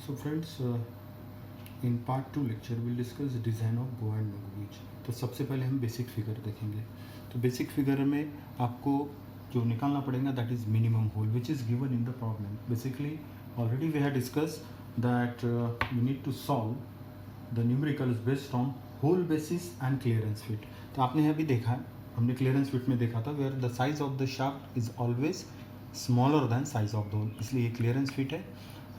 So friends, in part 2 lecture we'll discuss design of bow and no gauge. तो सबसे पहले हम basic figure देखेंगे. तो बेसिक फिगर में आपको जो निकालना पड़ेगा that is minimum hole which is given in the problem. Basically already we have discuss that we need to solve the numericals based on hole basis and clearance fit. तो आपने अभी देखा है, हमने क्लियरेंस फिट में देखा था where the size of the shaft is always smaller than size of the hole, इसलिए ये क्लियरेंस फिट है.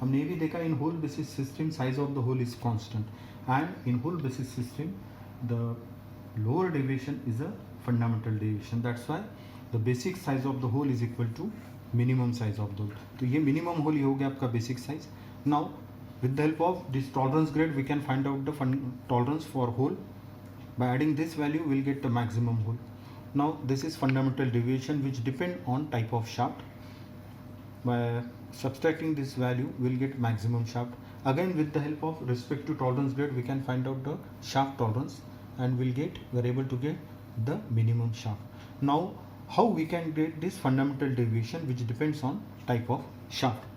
हमने ये भी देखा in hole basis system size of the hole is constant and in hole basis system the lower deviation is a fundamental deviation. That's why the basic size of the hole is equal to minimum size of the hole. तो ये minimum hole ही हो गया आपका basic size. Now with the help of this tolerance grade we can find out the tolerance for hole. By adding this value we'll get the maximum hole. Now this is fundamental deviation which depend on type of shaft. By subtracting this value we'll get maximum shaft. Again with the help of respect to tolerance grade we can find out the shaft tolerance and we're able to get the minimum shaft. Now how we can get this fundamental deviation which depends on type of shaft.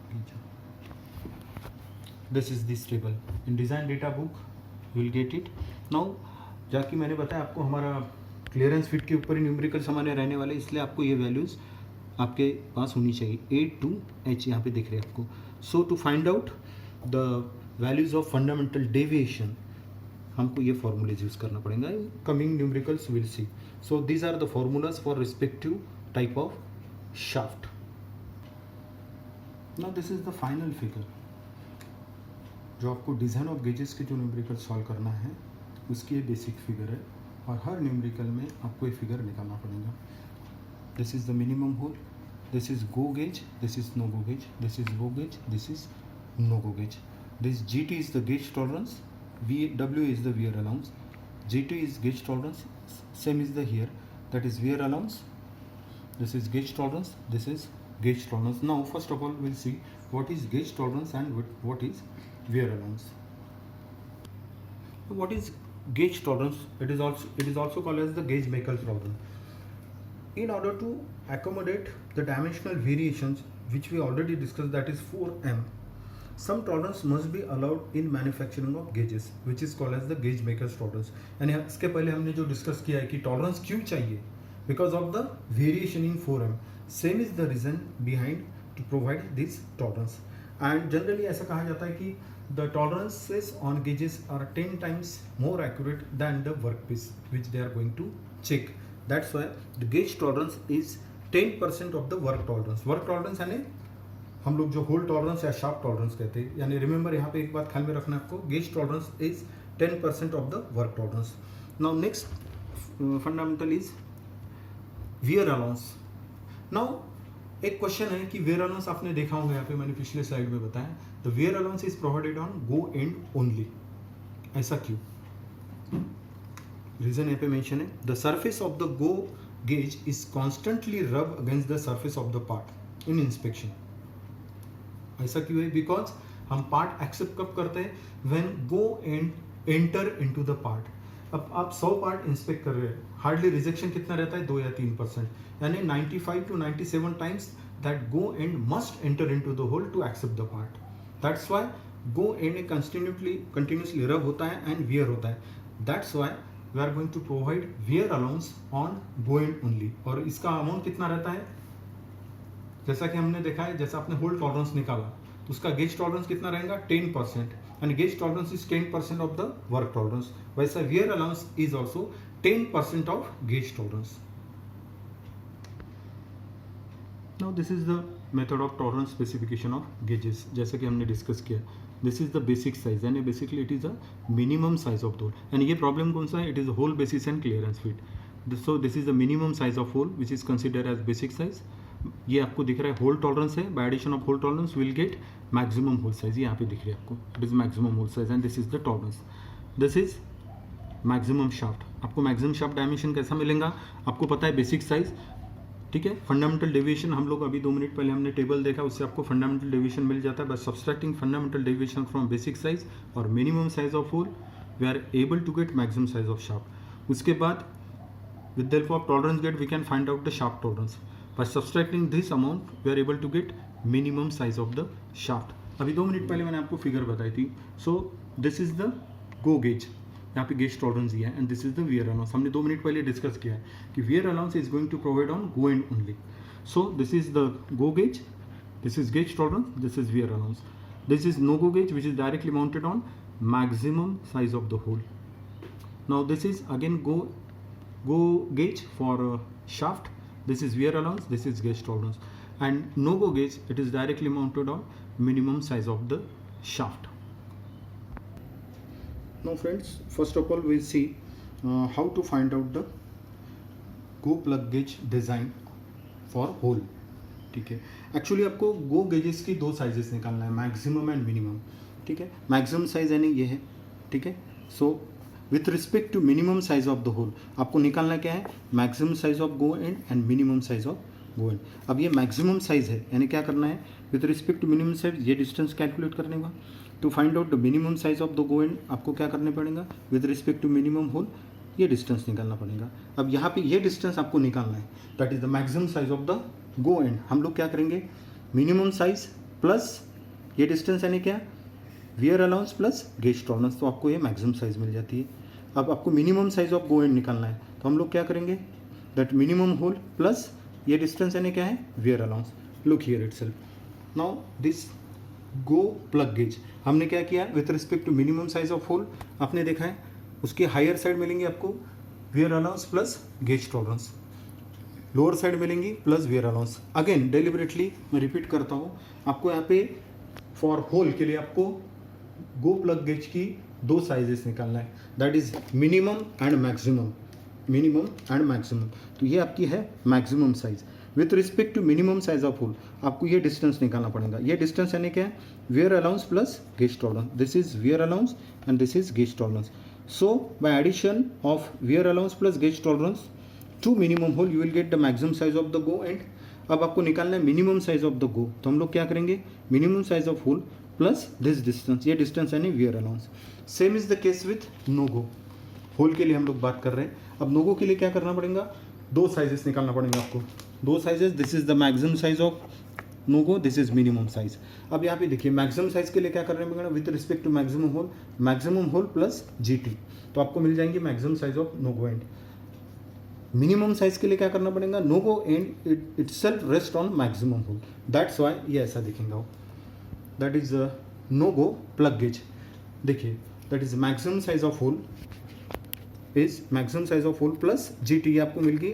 This is this table in design data book you will get it. Now जाकि मैंने बताया आपको हमारा clearance fit के ऊपर ही numerical सामान्य रहने वाले, इसलिए आपको ये वैल्यूज़ आपके पास होनी चाहिए. A to H यहाँ पे दिख रहे हैं आपको. So to find out the values of fundamental deviation हमको ये फॉर्मूलेज यूज़ करना पड़ेगा. Coming numericals will see. So these are the formulas for respective type of shaft. Now this is the final figure जो आपको design of gauges के जो numerical solve करना है उसकी ये बेसिक फिगर है और हर न्यूमेरिकल में आपको ये फिगर निकालना पड़ेगा. This is the minimum hole, this is go gauge, this is no go gauge, this is go gauge, this is no go gauge. This GT is the gauge tolerance, W is the wear allowance, GT is gauge tolerance, same is the here that is wear allowance. This is gauge tolerance, this is gauge tolerance. Now first of all we'll see what is gauge tolerance and what is wear allowance. What is gauge tolerance? It is also called as the gauge maker's problem. In order to accommodate the dimensional variations which we already discussed, that is 4m, some tolerance must be allowed in manufacturing of gauges which is called as the gauge maker's tolerance. यानी इसके पहले हमने जो discuss किया है कि tolerance क्यों चाहिए, because of the variation in 4m. Same is the reason behind to provide this tolerance. And generally ऐसा कहा जाता है कि the tolerances on gauges are 10 times more accurate than the workpiece which they are going to check. That's why the gauge tolerance is 10% of the work tolerance. Work tolerance यानी हम लोग जो whole tolerance या shaft tolerance कहते हैं. यानी remember यहाँ पे एक बात ख्याल में रखना आपको, gauge tolerance is 10% of the work tolerance. Now next fundamental is wear allowance. Now एक क्वेश्चन है कि वियर अलाउंस आपने देखा होगा, यहाँ पे मैंने पिछले स्लाइड में बताया. The wear allowance is provided on go end only. ऐसा क्यों? रीजन यहाँ पे मेंशन है, the surface of the go gauge is constantly rub against the surface of the part in inspection. ऐसा क्यों है? बिकॉज हम पार्ट एक्सेप्ट कब करते हैं, when go and enter into the part. अब आप 100 पार्ट इंस्पेक्ट कर रहे हैं, हार्डली रिजेक्शन कितना रहता है, 2 या 3%. यानी 95 to 97 times that go end must enter into the hole to accept the part. That's why go end continuously rub होता है एंड वियर होता है. That's why we are going to provide wear allowance on go end only. और इसका amount कितना रहता है, जैसा कि हमने देखा है, जैसा आपने होल टॉलरेंस निकाला तो उसका गेज टॉलरेंस कितना रहेगा, 10%. And gauge tolerance is 10% of the work tolerance. वैसा wear allowance is also 10% of gauge tolerance. Now this is the method of tolerance specification of gauges. जैसा कि हमने डिस्कस किया, this is the basic size यानी basically it is the minimum size of the hole. And ये problem कौन सा है, it is hole basis and clearance fit. So this is the minimum size of hole which is considered as basic size. ये आपको दिख रहा है hole tolerance है, by addition of hole tolerance will get maximum hole size. ये यहाँ पे दिख रही है आपको, it is maximum hole size and this is the tolerance. This is maximum shaft. आपको मैक्सिमम शाफ्ट डायमेंशन कैसा मिलेगा, आपको पता है बेसिक साइज, ठीक है. फंडामेंटल डेविएशन हम लोग अभी 2 मिनट पहले हमने टेबल देखा, उससे आपको फंडामेंटल डेविएशन मिल जाता है. बस subtracting fundamental deviation from basic size और minimum size of hole we are able to get maximum size of shaft. उसके बाद with the help of tolerance get we can find out the shaft tolerance. By subtracting this amount, we are able to get minimum size of the shaft. अभी 2 minute पहले मैंने आपको figure बताई थी. So this is the go gauge, यहाँ पे gauge tolerance दिया है, and this is the wear allowance. हमने 2 मिनट पहले डिस्कस किया है कि wear allowance is going to provide on go end only. So this is the go gauge, this is gauge tolerance, this is wear allowance. This is no go gauge, which is directly mounted on maximum size of the hole. Now this is again go gauge for shaft. This is wear allowance, this is gauge tolerance. And no go gauge, it is directly mounted on minimum size of the shaft. Now friends, first of all we'll see how to find out the go plug gauge design for hole. ठीक है. Actually आपको गो gauges की 2 sizes निकालना है, maximum and minimum. ठीक है. Maximum size यानी ये है. ठीक है. So with respect to minimum size of the hole आपको निकालना क्या है, maximum size of go end and minimum size of go end. अब ये मैक्सिमम साइज है यानी क्या करना है, with respect to minimum size ये डिस्टेंस कैलकुलेट करने का. To find out the minimum size of the go end आपको क्या करने पड़ेगा, with respect to minimum hole ये डिस्टेंस निकालना पड़ेगा. अब यहाँ पे ये डिस्टेंस आपको निकालना है, that is the maximum size of the go and. हम लोग क्या करेंगे, मिनिमम साइज प्लस ये डिस्टेंस यानी क्या, wear allowance plus gauge tolerance, तो आपको ये मैक्सिमम साइज मिल जाती है. अब आपको minimum size of go end निकालना है, तो हम लोग क्या करेंगे, दैट मिनिमम होल प्लस ये डिस्टेंस यानी क्या है, wear allowance. Look here itself. Now this go plug gauge हमने क्या किया, with respect to minimum size of hole आपने देखा है, उसके हायर साइड मिलेंगे आपको wear allowance plus gauge tolerance, lower side मिलेंगी plus wear allowance. Again deliberately मैं रिपीट करता हूँ, आपको यहाँ पे फॉर होल के लिए आपको गो प्लग गेज की 2 साइजेस निकालना है, that is minimum and maximum. Minimum and maximum, तो ये आपकी है maximum size. With respect to minimum size of hole आपको ये डिस्टेंस निकालना पड़ेगा. ये डिस्टेंस यानी क्या है, wear allowance plus gauge tolerance. This is wear allowance and this is gauge tolerance. So by addition of wear allowance plus gauge tolerance to minimum hole you will get the maximum size of the go end. अब आपको निकालना है minimum size of the go, तो हम लोग क्या करेंगे, minimum size of hole plus this distance, ये डिस्टेंस यानी wear allowance. Same is the case with no go. Hole के लिए हम लोग बात कर रहे हैं. अब नो गो के लिए क्या करना पड़ेगा, 2 साइजेस निकालना पड़ेगा आपको, 2 sizes. This is the maximum size of no go, this is minimum size. अब यहाँ पे देखिए मैक्सिमम साइज के लिए क्या करना पड़ेगा, with respect to maximum hole plus GT, तो आपको मिल जाएंगे maximum size of no go end. Minimum size के लिए क्या करना पड़ेगा, no go end itself rest on maximum hole, that's why ये ऐसा दिखेगा. That is no go plug gauge. देखिए that is maximum size of hole is maximum size of hole plus GT, आपको मिल गई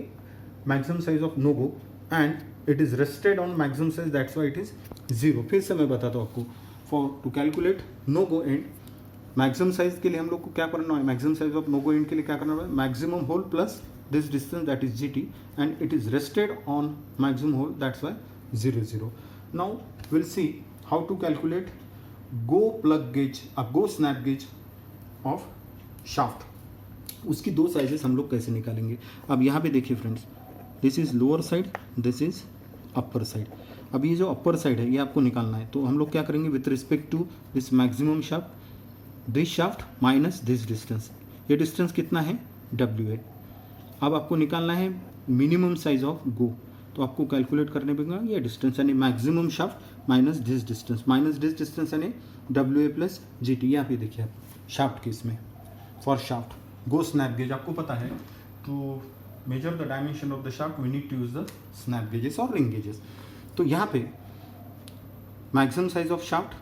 maximum size of no go and it is rested on maximum size, that's why it is 0. फिर से मैं बताता हूँ आपको, for to calculate no go end maximum size के लिए हम लोग को क्या करना है, maximum size of no go end के लिए क्या करना है, maximum hole plus this distance, that is GT, and it is rested on maximum hole, that's why 0 0. Now we'll see how to calculate go plug gauge or go snap gauge of shaft. उसकी 2 sizes हम लोग कैसे निकालेंगे. अब यहाँ पे देखिए friends, this is lower side, this is upper side. अब ये जो अपर साइड है ये आपको निकालना है, तो हम लोग क्या करेंगे, with respect to this maximum shaft, this shaft minus this distance, ये डिस्टेंस कितना है, W है. अब आपको निकालना है मिनिमम साइज ऑफ गो, तो आपको कैलकुलेट करने पड़ेगा ये डिस्टेंस यानी maximum shaft minus this distance यानी WA प्लस GT. यहाँ पे देखिए आप शाफ्ट केस में for shaft go snap gauge आपको पता है, तो measure the dimension of the shaft we need to use the snap gauges और रिंग गेजेस. तो यहाँ पे maximum size of shaft,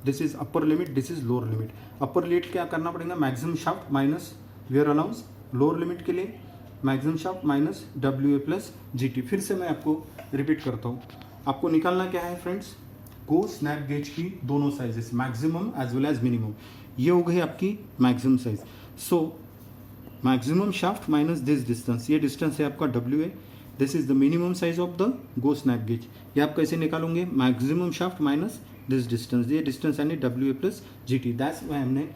this is upper limit, this is lower limit. Upper limit क्या करना पड़ेगा, maximum shaft minus wear allowance. Lower limit के लिए maximum shaft minus WA plus GT. फिर से मैं आपको रिपीट करता हूँ, आपको निकालना क्या है फ्रेंड्स, गो स्नैप गेज की दोनों sizes, maximum as well as minimum. ये हो गई आपकी maximum size. So maximum shaft minus this distance, ये डिस्टेंस है आपका WA, this is the minimum size of the go snap gauge. ये आप कैसे निकालोगे, maximum shaft minus this distance, ये डिस्टेंस यानी WA plus GT. That's why हमने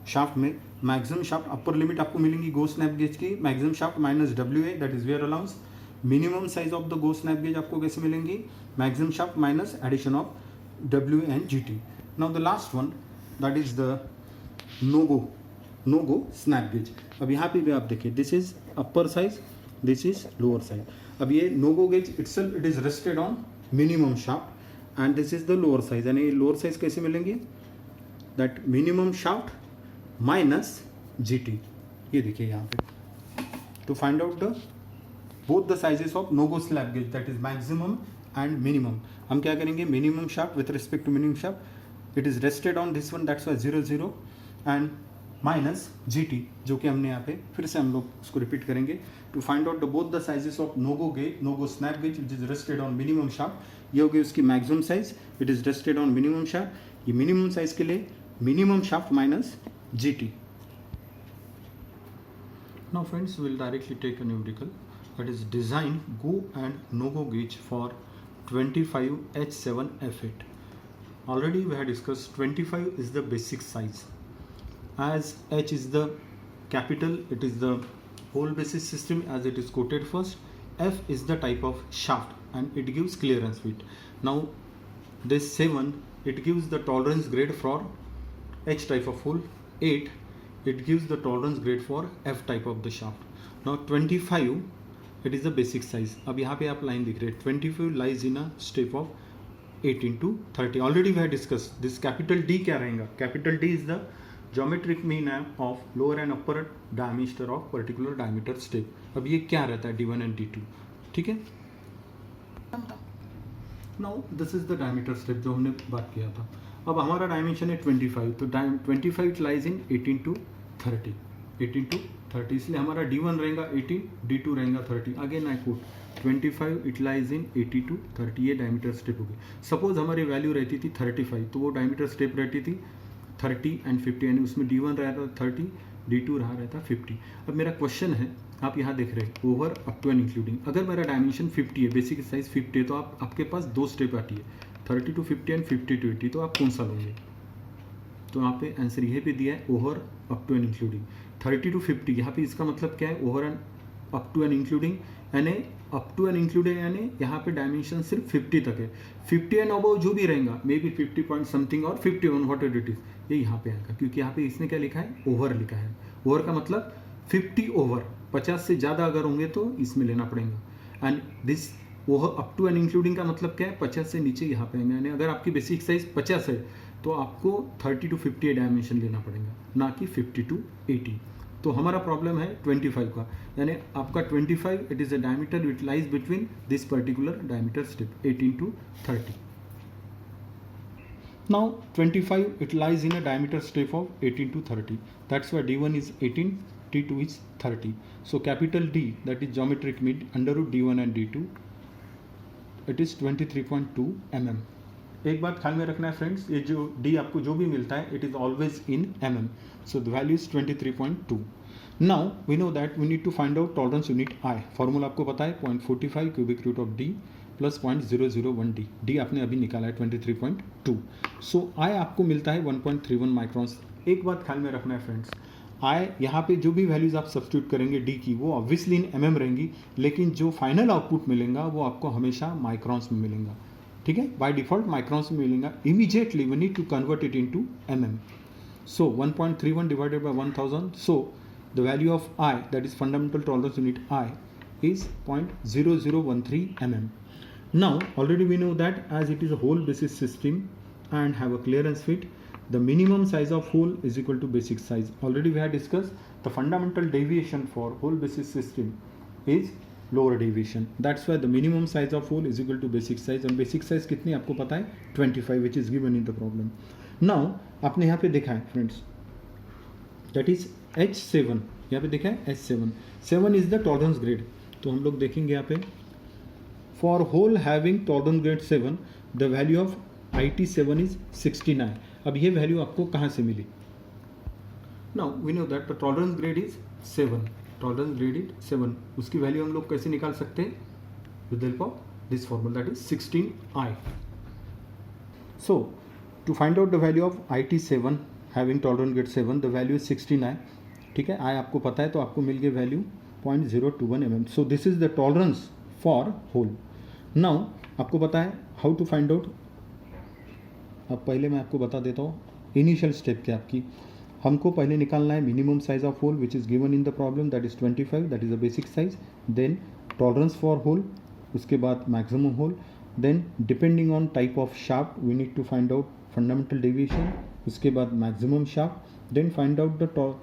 शाफ्ट में मैक्सिमम शाफ्ट अपर लिमिट आपको मिलेंगी गो स्नैप गेज की, maximum shaft minus WA, that is wear allowance. Minimum size of the go snap gauge आपको कैसे मिलेंगी, maximum shaft minus addition of WA and GT. Now the last one that is the no go snap gauge. अब यहाँ पे भी आप देखिए, this is upper size, this is lower side. अब ये no go gauge itself it is rested on minimum shaft and this is the lower size, यानी lower size कैसे मिलेंगे, that minimum shaft minus GT, ये देखिए यहाँ पे। To find out the both the sizes of no go snap gauge, that is maximum and minimum, हम क्या करेंगे, minimum shaft with respect to minimum shaft it is rested on this one, that's Y 0 0 and minus GT, जो कि हमने यहाँ पे फिर से हम लोग उसको रिपीट करेंगे। To find out the both the sizes of no go gauge, no go snap gauge which is rested on minimum shaft, ये हो गई उसकी maximum size, it is rested on minimum shaft, ये मिनिमम साइज के लिए minimum shaft minus GT। Now friends, we'll directly take a numerical, that is design go and no go gauge for 25 H7 F8. Already we had discussed 25 is the basic size, as H is the capital, it is the whole basis system as it is quoted first, F is the type of shaft and it gives clearance width. Now this 7 it gives the tolerance grade for H type of hole, 8 it gives the tolerance grade for F type of the shaft. Now 25 it is the basic size. अब यहाँ पे आप line दिख रहे हैं 25 lies in a step of 18 to 30. Already we have discussed this capital D क्या रहेगा, capital D is the geometric mean of lower and upper diameter of particular diameter step. अब ये क्या रहता है D1 and D2, ठीक है। Now this is the diameter step जो हमने बात किया था। अब हमारा डायमेंशन है 25, तो 25 लाइज इन 18 to 30, 18 to 30, इसलिए हमारा D1 रहेगा 18, D2 रहेगा 30। Again I quote 25 it lies in 80 to 30, ये डायमीटर स्टेप होगी। सपोज हमारी वैल्यू रहती थी 35, तो वो डायमीटर स्टेप रहती थी 30 and 50, यानी उसमें D1 रहता था 30, D2 रहा रहता 50। अब मेरा क्वेश्चन है, आप यहाँ देख रहे हैं over up to and including, अगर मेरा डायमेंशन 50 है, बेसिक साइज 50 है, तो आपके पास दो स्टेप आती है 30 to 50 एंड 50 to 80, तो आप कौन सा लोगे, तो यहाँ पे आंसर ये पे दिया है over up to and including 30 to 50। यहाँ पे इसका मतलब क्या है, over and up to and including, यानी अप टू एंड इंक्लूडिंग यानी यहाँ पे डायमेंशन सिर्फ 50 तक है, 50 एंड अबव जो भी रहेगा मे बी 50 पॉइंट समथिंग और 51 व्हाट इट इज, ये यहाँ पे आएगा, क्योंकि यहाँ पे इसने क्या लिखा है, ओवर लिखा है। ओवर का मतलब 50 ओवर, 50 से ज़्यादा अगर होंगे तो इसमें लेना पड़ेगा। And this over up to and including का मतलब क्या है, 50 से नीचे यहाँ पे आएंगे, यानी अगर आपकी बेसिक साइज 50 है तो आपको 30 to 50 डायमेंशन लेना पड़ेगा, ना कि 50 to 80। तो हमारा प्रॉब्लम है 25 का, यानी आपका 25 it is a diameter which lies between this particular diameter step 18 to 30। Now 25 it lies in a diameter step of 18 to 30, that's why D1 is 18, D2 is 30, so capital D, that is geometric mean under root D1 and D2, it is 23.2 mm। एक बात ख्याल में रखना है friends, ये जो D आपको जो भी मिलता है it is always in mm, so the value is 23.2। now we know that we need to find out tolerance unit I, formula आपको पता है 0.45 cubic root of D plus 0.001 D, D आपने अभी निकाला है 23.2, सो I आपको मिलता है 1.31 माइक्रॉन्स। एक बात ख्याल में रखना है फ्रेंड्स, I यहाँ पे जो भी वैल्यूज आप सब्स्टिट्यूट करेंगे D की, वो ऑब्वियसली इन mm रहेंगी, लेकिन जो फाइनल आउटपुट मिलेगा वो आपको हमेशा माइक्रॉन्स में मिलेगा, ठीक है, बाय डिफॉल्ट माइक्रॉन्स में मिलेगा। Immediately we need to convert it into mm, so 1.31 divided by 1000, so the value of I, that is fundamental tolerance unit I, is 0.0013 mm। Now already we know that as it is a hole basis system and have a clearance fit, the minimum size of hole is equal to basic size. Already we have discussed the fundamental deviation for hole basis system is lower deviation, that's why the minimum size of hole is equal to basic size, and basic size कितनी आपको पता है 25, which is given in the problem। now आपने यहाँ पे देखा है friends, that is H7, यहाँ पे देखा है H7, 7 is the tolerance grade, तो हम लोग देखेंगे यहाँ पे for hole having tolerance grade 7 the value of IT7 is 69। अब ये वैल्यू आपको कहाँ से मिली, now we know that the tolerance grade is 7, tolerance grade is 7, उसकी वैल्यू हम लोग कैसे निकाल सकते हैं, with the help of this formula, that is 16I। so to find out the value of IT7 having tolerance grade 7 the value is 69, ठीक है, I आपको पता है तो आपको मिल गई value 0.021 mm, so this is the tolerance for hole। now आपको पता है हाउ टू फाइंड आउट, अब पहले मैं आपको बता देता हूँ इनिशियल स्टेप क्या आपकी, हमको पहले निकालना है minimum size of hole which is given in the problem, that is 25, that is a basic size, then tolerance for hole, उसके बाद maximum hole, then depending on type of shaft we need to find out fundamental deviation, उसके बाद maximum shaft, then find out the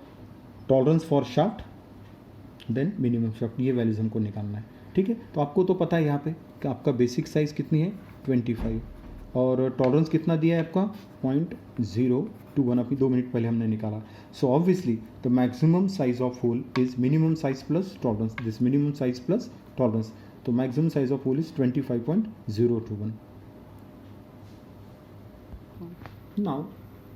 tolerance for shaft, then minimum shaft. ये values हमको निकालना है, ठीक है। तो आपको तो पता है यहाँ पे कि आपका बेसिक साइज कितनी है 25 और टॉलरेंस कितना दिया है आपका 0.021, अभी 2 मिनट पहले हमने निकाला। So obviously the maximum size of hole is minimum size plus tolerance, this minimum size plus tolerance, तो maximum size of hole is 25.021। Now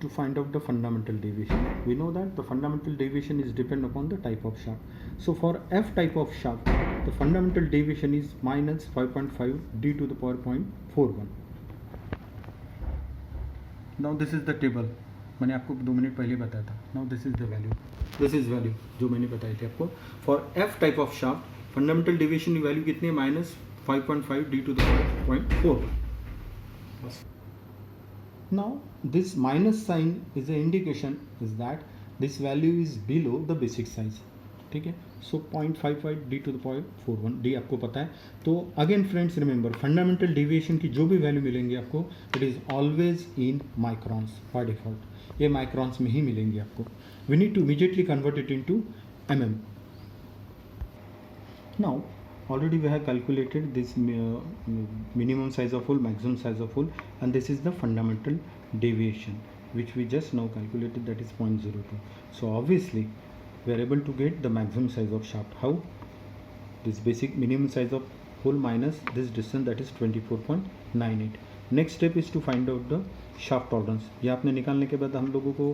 to find out the fundamental deviation, we know that the fundamental deviation is depend upon the type of shaft. So for F type of shaft, the fundamental deviation is minus 5.5 d to the power 0.41. Now this is the table, मैंने आपको 2 minute पहले बताया था। Now this is the value, this is value जो मैंने बताई थी आपको। For F type of shaft, fundamental deviation की वैल्यू कितनी है minus 5.5 d to the power 0.41. Now this minus sign is an indication is that this value is below the basic size, ठीक है। सो 0.55 d to the power 41, d आपको पता है। तो again friends remember, fundamental deviation की जो भी value मिलेंगी आपको it is always in microns by default, ये माइक्रॉन्स में ही मिलेंगी आपको। We need to immediately convert it into mm. Now already we have calculated this minimum size of hole, maximum size of hole, and this is the fundamental deviation which we just now calculated, that is 0.02. So obviously we are able to get the maximum size of shaft. How? This basic minimum size of hole minus this distance, that is 24.98. Next step is to find out the shaft tolerance. ये आपने निकालने के बाद हम लोगों को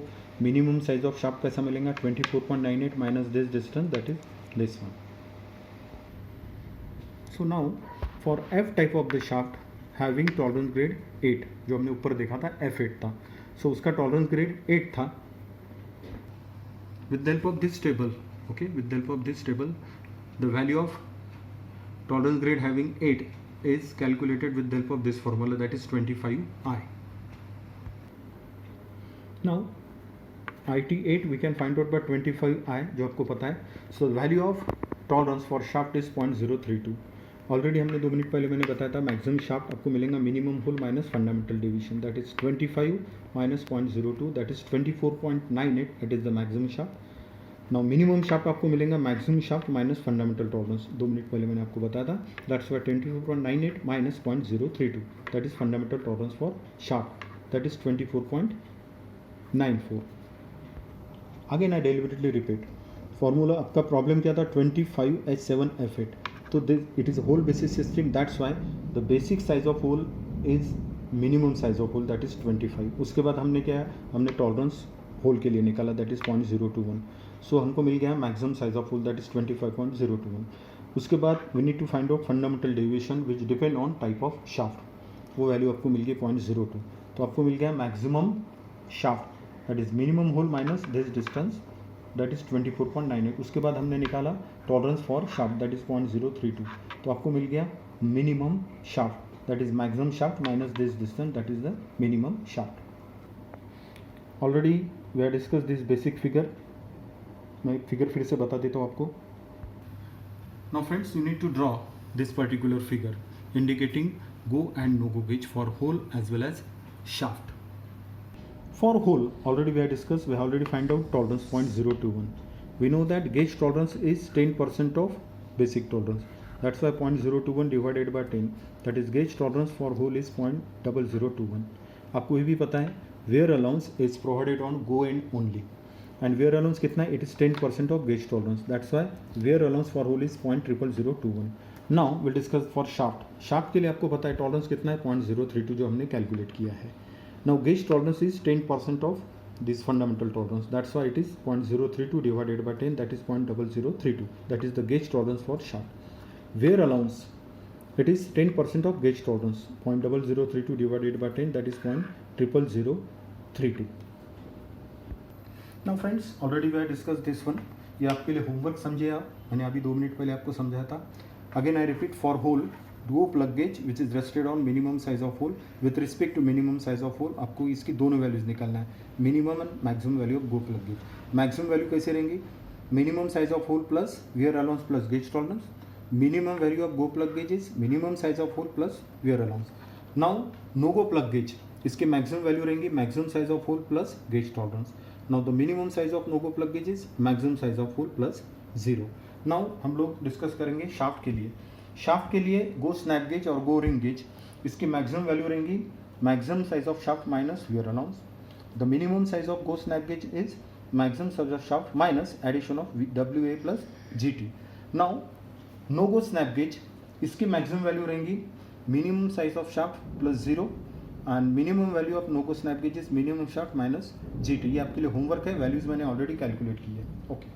minimum size of shaft कैसा मिलेगा 24.98 minus this distance, that is this one. So now for F type of the shaft having tolerance grade 8, जो हमने ऊपर देखा था F8 था, so उसका tolerance grade 8 था। With the help of this table, okay, with the help of this table, the value of tolerance grade having 8 is calculated with the help of this formula, that is 25i. Now IT8 we can find out by 25i जो आपको पता है। So the value of tolerance for shaft is 0.032. Already हमने 2 minute पहले मैंने बताया था maximum shaft आपको मिलेगा minimum hole minus fundamental deviation, that is 25 minus 0.02, that is 24.98, that is the maximum shaft. Now minimum shaft आपको मिलेगा maximum shaft minus fundamental tolerance, 2 minute पहले मैंने आपको बताया था, that's why 24.98 minus 0.032, that is fundamental tolerance for shaft, that is 24.94। Again I deliberately repeat, formula आपका problem क्या था 25H7F8, तो it is a hole basis system, that's why the basic size of hole is minimum size of hole, that is 25। उसके बाद हमने क्या है, हमने टॉलरेंस होल के लिए निकाला, that is 0.021, सो हमको मिल गया maximum size of hole, that is 25.021। उसके बाद we need to find out fundamental deviation which depend on type of shaft, वो वैल्यू आपको मिल गई 0.02, तो आपको मिल गया maximum shaft, that is minimum hole minus this distance, that is 24.98। उसके बाद हमने निकाला tolerance for shaft, that is 0.032, तो आपको मिल गया minimum shaft, that is maximum shaft minus this distance, that is the minimum shaft. Already we have discuss this basic figure, मैं figure फिर से बता देता हूँ आपको। Now friends, you need to draw this particular figure indicating go and no go gauge for hole as well as shaft. For hole, already we have discussed, we have already find out tolerance 0.021. We know that gauge tolerance is 10% of basic tolerance. That's why 0.021 divided by 10. That is gauge tolerance for hole is 0.0021. आपको ये भी पता है wear allowance is provided on go end only. And wear allowance कितना है? It is 10% of gauge tolerance. That's why wear allowance for hole is 0.0021. Now we'll discuss for shaft. Shaft के लिए आपको पता है tolerance कितना है 0.032 जो हमने कैलकुलेट किया है। Now gauge tolerance is 10% of this fundamental tolerance. That's why it is 0.032 divided by 10. That is 0.0032. That is the gauge tolerance for shaft. Wear allowance, it is 10% of gauge tolerance. 0.0032 divided by 10. That is 0.0032. Now friends, already we have discussed this one. ये आपके लिए homework समझे आप, मैंने अभी 2 minute पहले आपको समझाया था। Again I repeat, for hole duo plug gauge which is rested on minimum size of hole, with respect to minimum size of hole आपको इसकी दोनों वैल्यूज निकालना है, minimum and maximum value of go plug gauge. Maximum value कैसे रहेंगी, minimum size of hole plus wear allowance plus gauge tolerance, minimum value of go plug gauge is minimum size of hole plus wear allowance. Now no go plug gauge, इसकी maximum value रहेंगी maximum size of hole plus gauge tolerance. Now the minimum size of no go plug gauge is maximum size of hole plus 0. Now हम लोग discuss करेंगे shaft के लिए. Shaft के लिए गो snap gauge और गो रिंग गेज, इसकी maximum value रहेंगी maximum size of shaft minus wear allowance. The minimum size of go snap gauge is maximum size of shaft minus addition of WA plus GT. Now no go snap gauge, इसकी maximum value रहेंगी minimum size of shaft plus 0 and minimum value of no go snap gauge is minimum shaft minus GT. ये आपके लिए homework है, values मैंने already calculate की है. Okay.